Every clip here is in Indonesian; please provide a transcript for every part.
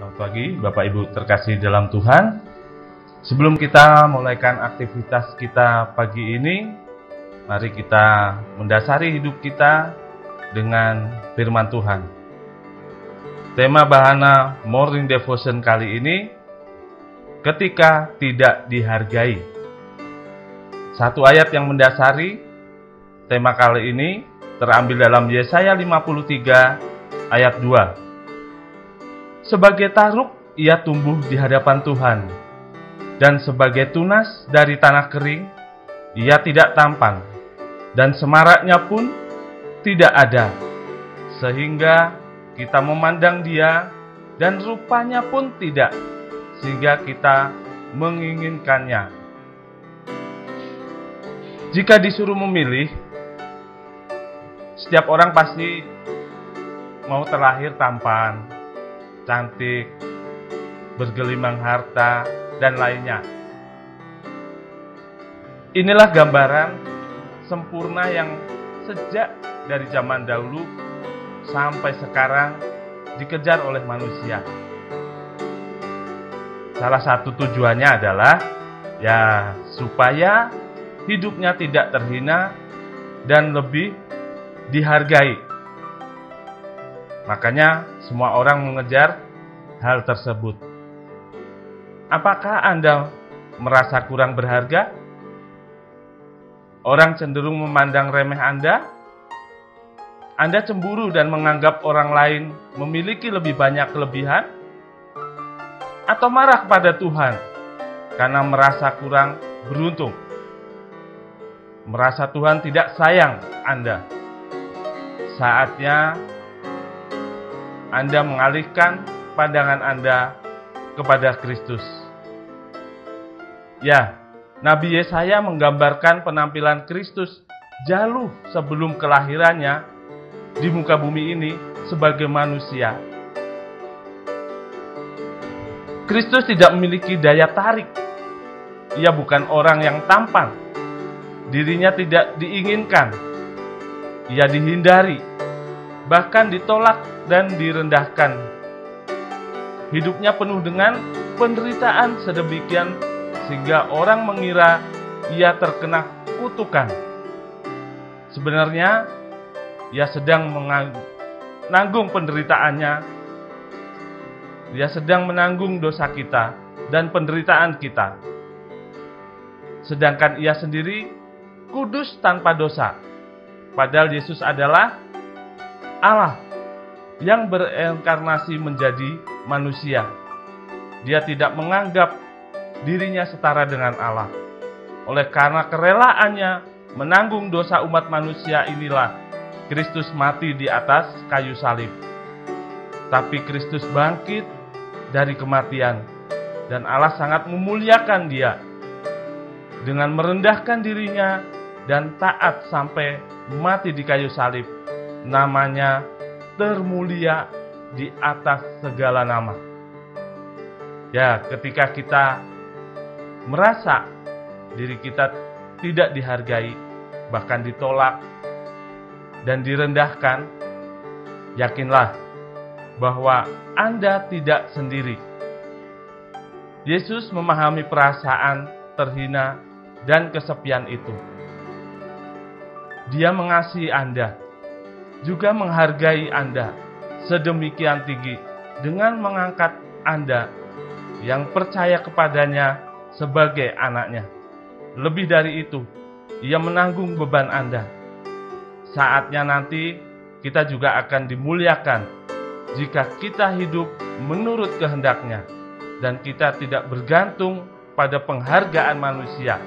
Selamat pagi Bapak Ibu terkasih dalam Tuhan. Sebelum kita mulaikan aktivitas kita pagi ini, mari kita mendasari hidup kita dengan firman Tuhan. Tema bahana Morning Devotion kali ini, ketika tidak dihargai. Satu ayat yang mendasari tema kali ini terambil dalam Yesaya 53 ayat 2. Sebagai taruk ia tumbuh di hadapan Tuhan, dan sebagai tunas dari tanah kering ia tidak tampan, dan semaraknya pun tidak ada, sehingga kita memandang dia, dan rupanya pun tidak, sehingga kita menginginkannya. Jika disuruh memilih, setiap orang pasti mau terlahir tampan, cantik, bergelimang harta, dan lainnya. Inilah gambaran sempurna yang sejak dari zaman dahulu sampai sekarang dikejar oleh manusia. Salah satu tujuannya adalah supaya hidupnya tidak terhina dan lebih dihargai. Makanya semua orang mengejar hal tersebut. Apakah Anda merasa kurang berharga? Orang cenderung memandang remeh Anda? Anda cemburu dan menganggap orang lain memiliki lebih banyak kelebihan? Atau marah kepada Tuhan karena merasa kurang beruntung? Merasa Tuhan tidak sayang Anda? Saatnya Anda mengalihkan pandangan Anda kepada Kristus. Nabi Yesaya menggambarkan penampilan Kristus jauh sebelum kelahirannya di muka bumi ini sebagai manusia. Kristus tidak memiliki daya tarik. Ia bukan orang yang tampan. Dirinya tidak diinginkan. Ia dihindari, bahkan ditolak dan direndahkan. Hidupnya penuh dengan penderitaan sedemikian sehingga orang mengira ia terkena kutukan. Sebenarnya ia sedang menanggung penderitaannya. Ia sedang menanggung dosa kita dan penderitaan kita. Sedangkan ia sendiri kudus tanpa dosa. Padahal Yesus adalah Allah yang berinkarnasi menjadi manusia. Dia tidak menganggap dirinya setara dengan Allah. Oleh karena kerelaannya menanggung dosa umat manusia inilah Kristus mati di atas kayu salib. Tapi Kristus bangkit dari kematian dan Allah sangat memuliakan dia dengan merendahkan dirinya dan taat sampai mati di kayu salib. Namanya termulia di atas segala nama. Ketika kita merasa diri kita tidak dihargai, bahkan ditolak dan direndahkan, yakinlah bahwa Anda tidak sendiri. Yesus memahami perasaan terhina dan kesepian itu. Dia mengasihi Anda, juga menghargai Anda sedemikian tinggi dengan mengangkat Anda yang percaya kepadanya sebagai anaknya. Lebih dari itu, ia menanggung beban Anda. Saatnya nanti kita juga akan dimuliakan jika kita hidup menurut kehendaknya dan kita tidak bergantung pada penghargaan manusia,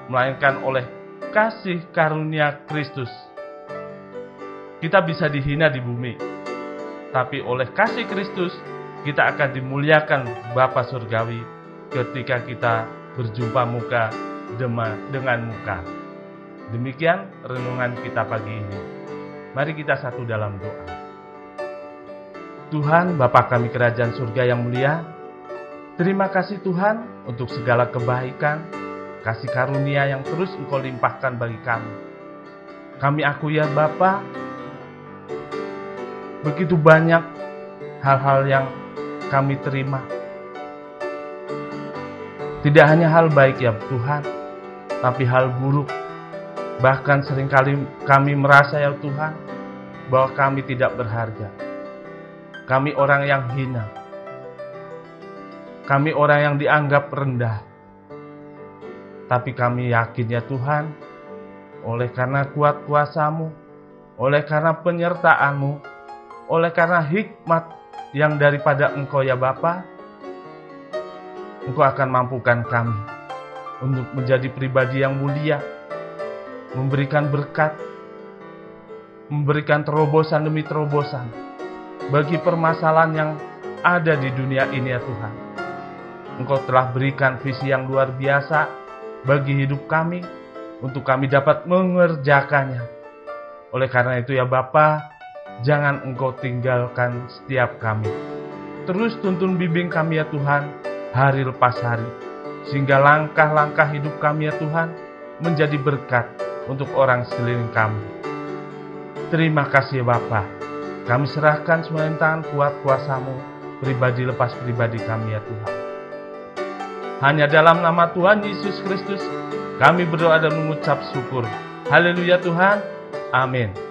melainkan oleh kasih karunia Kristus. Kita bisa dihina di bumi, tapi oleh kasih Kristus kita akan dimuliakan Bapa Surgawi ketika kita berjumpa muka dengan muka. Demikian renungan kita pagi ini. Mari kita satu dalam doa. Tuhan, Bapa kami kerajaan surga yang mulia, terima kasih Tuhan untuk segala kebaikan, kasih karunia yang terus Engkau limpahkan bagi kami. Kami akui ya Bapa, begitu banyak hal-hal yang kami terima. Tidak hanya hal baik ya Tuhan, tapi hal buruk. Bahkan seringkali kami merasa ya Tuhan, bahwa kami tidak berharga. Kami orang yang hina. Kami orang yang dianggap rendah. Tapi kami yakin ya Tuhan, oleh karena kuat kuasa-Mu, oleh karena penyertaan-Mu, oleh karena hikmat yang daripada Engkau ya Bapa, Engkau akan mampukan kami untuk menjadi pribadi yang mulia, memberikan berkat, memberikan terobosan demi terobosan bagi permasalahan yang ada di dunia ini ya Tuhan. Engkau telah berikan visi yang luar biasa bagi hidup kami, untuk kami dapat mengerjakannya. Oleh karena itu ya Bapa, jangan Engkau tinggalkan setiap kami. Terus tuntun bimbing kami ya Tuhan, hari lepas hari, sehingga langkah-langkah hidup kami ya Tuhan menjadi berkat untuk orang sekeliling kami. Terima kasih Bapa. Kami serahkan semua tangan kuat kuasa-Mu, pribadi lepas pribadi kami ya Tuhan. Hanya dalam nama Tuhan Yesus Kristus kami berdoa dan mengucap syukur. Haleluya Tuhan. Amin.